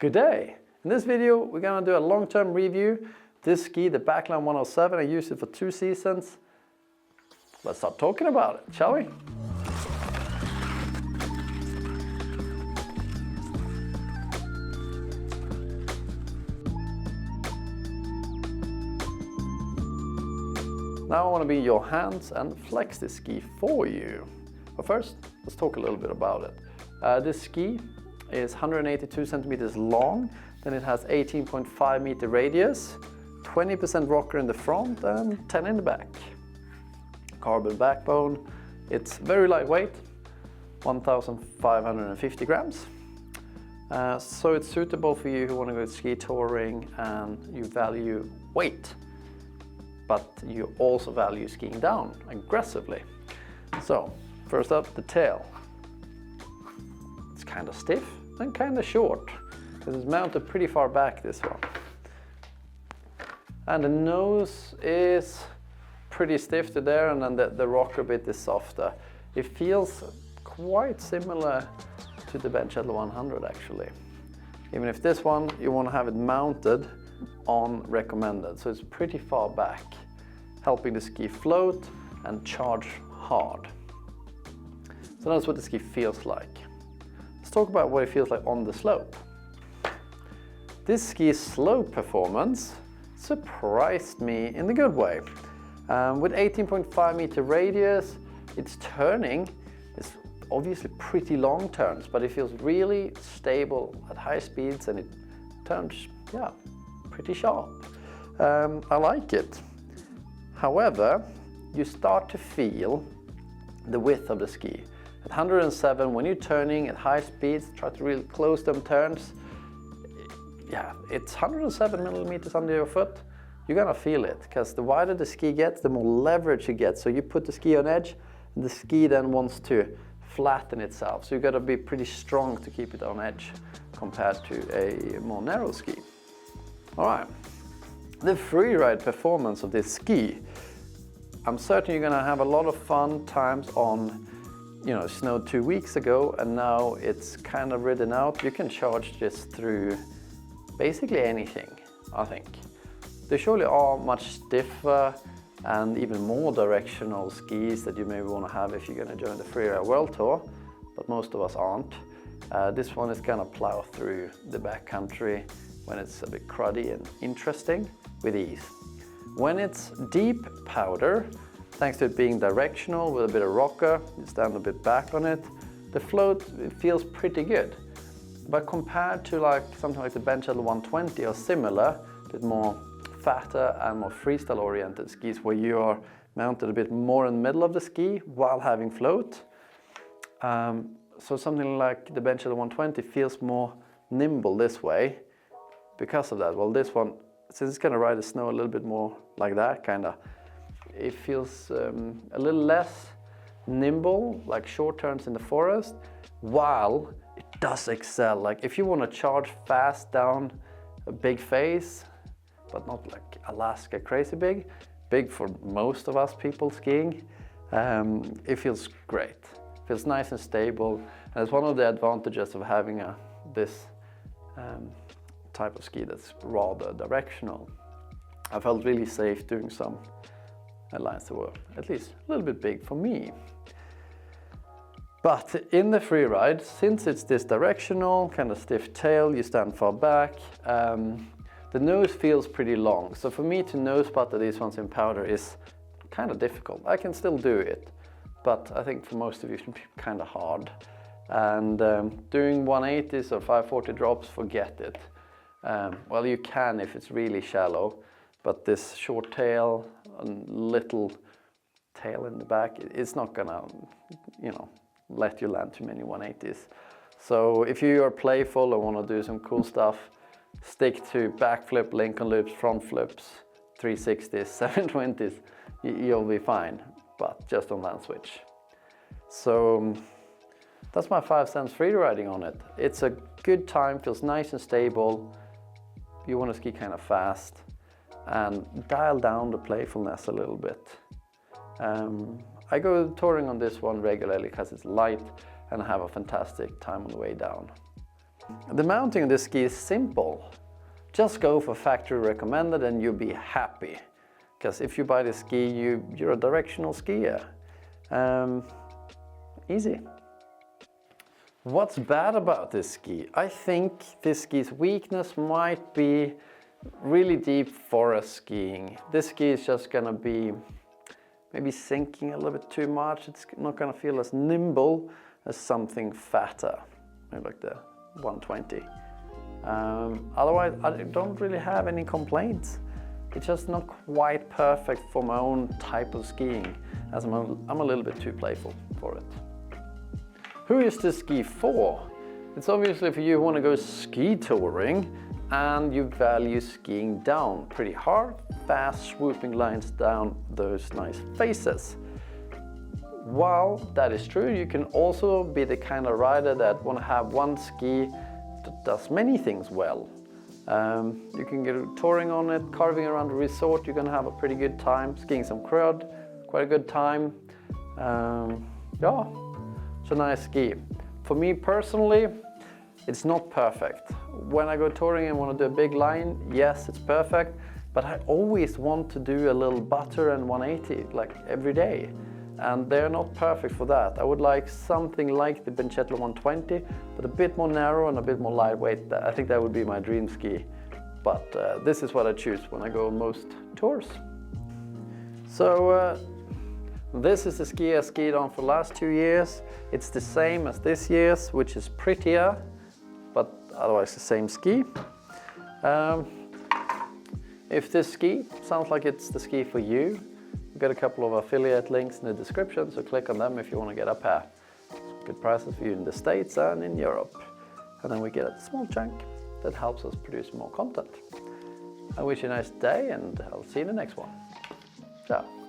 Good day! In this video we're going to do a long-term review. This ski, the Backland 107, I used it for 2 seasons. Let's start talking about it, shall we? Now I want to be in your hands and flex this ski for you. But first, let's talk a little bit about it. This ski is 182 centimeters long, then it has 18.5 meter radius, 20% rocker in the front and 10 in the back. Carbon backbone, it's very lightweight, 1,550 grams. So it's suitable for you who want to go ski touring and you value weight, but you also value skiing down aggressively. So first up, the tail. It's kind of stiff and kind of short because it's mounted pretty far back, this one. And the nose is pretty stiff to there, and then the rocker bit is softer. It feels quite similar to the Bench Shuttle 100 actually. Even if this one, you want to have it mounted on recommended, so it's pretty far back, helping the ski float and charge hard. So that's what the ski feels like. Let's talk about what it feels like on the slope. This ski's slope performance surprised me in the good way. With 18.5 meter radius, its turning is obviously pretty long turns, but it feels really stable at high speeds and it turns, yeah, pretty sharp. I like it. However, you start to feel the width of the ski. At 107, when you're turning at high speeds, try to really close them turns, yeah, it's 107 millimeters under your foot. You're gonna feel it, because the wider the ski gets, the more leverage you get. So you put the ski on edge, and the ski then wants to flatten itself. So you gotta be pretty strong to keep it on edge compared to a more narrow ski. All right, the freeride performance of this ski. I'm certain you're gonna have a lot of fun times on, you know, snowed 2 weeks ago, and now it's kind of ridden out. You can charge this through basically anything, I think. There surely are much stiffer and even more directional skis that you maybe want to have if you're going to join the Freeride World Tour, but most of us aren't. This one is going to plow through the backcountry when it's a bit cruddy and interesting with ease. When it's deep powder, thanks to it being directional with a bit of rocker, you stand a bit back on it, the float, it feels pretty good. But compared to like something like the Bench Shuttle 120 or similar, a bit more fatter and more freestyle oriented skis where you are mounted a bit more in the middle of the ski while having float. So something like the Bench Shuttle 120 feels more nimble this way because of that. Well, this one, since it's going to ride the snow a little bit more like that, kind of, it feels a little less nimble, like short turns in the forest, while it does excel. Like if you want to charge fast down a big face, but not like Alaska crazy big for most of us people skiing, it feels great. It feels nice and stable, and it's one of the advantages of having this type of ski that's rather directional. I felt really safe doing some lines that were at least a little bit big for me. But in the freeride, since it's this directional, kind of stiff tail, you stand far back, the nose feels pretty long. So for me to nose putter these ones in powder is kind of difficult. I can still do it, but I think for most of you it can be kind of hard. And doing 180s or 540 drops, forget it. Well, you can if it's really shallow, but this short tail and little tail in the back, it's not gonna, you know, let you land too many 180s. So if you are playful and want to do some cool stuff, stick to backflip, Lincoln loops, front flips, 360s, 720s, you'll be fine, but just don't land switch. So that's my 5 cents free riding on it. It's a good time, feels nice and stable. You want to ski kind of fast and dial down the playfulness a little bit. I go touring on this one regularly because it's light and I have a fantastic time on the way down. The mounting of this ski is simple. Just go for factory recommended and you'll be happy. Because if you buy this ski, you're a directional skier. Easy. What's bad about this ski? I think this ski's weakness might be really deep forest skiing. This ski is just gonna be maybe sinking a little bit too much. It's not gonna feel as nimble as something fatter, maybe like the 120. Otherwise, I don't really have any complaints. It's just not quite perfect for my own type of skiing, as I'm a little bit too playful for it. Who is this ski for? It's obviously for you who want to go ski touring and you value skiing down pretty hard, fast swooping lines down those nice faces. While that is true, you can also be the kind of rider that want to have one ski that does many things well. You can go touring on it, carving around the resort, you're going to have a pretty good time, skiing some crud, quite a good time. Yeah, it's a nice ski. For me personally, it's not perfect. When I go touring and want to do a big line, yes, it's perfect, but I always want to do a little butter and 180 like every day. And they're not perfect for that. I would like something like the Benchetlo 120, but a bit more narrow and a bit more lightweight. I think that would be my dream ski. But this is what I choose when I go on most tours. So this is the ski I skied on for the last 2 years. It's the same as this year's, which is prettier, but otherwise the same ski. If this ski sounds like it's the ski for you, we've got a couple of affiliate links in the description, so click on them if you want to get a pair. Good prices for you in the States and in Europe. And then we get a small chunk that helps us produce more content. I wish you a nice day and I'll see you in the next one. Ciao.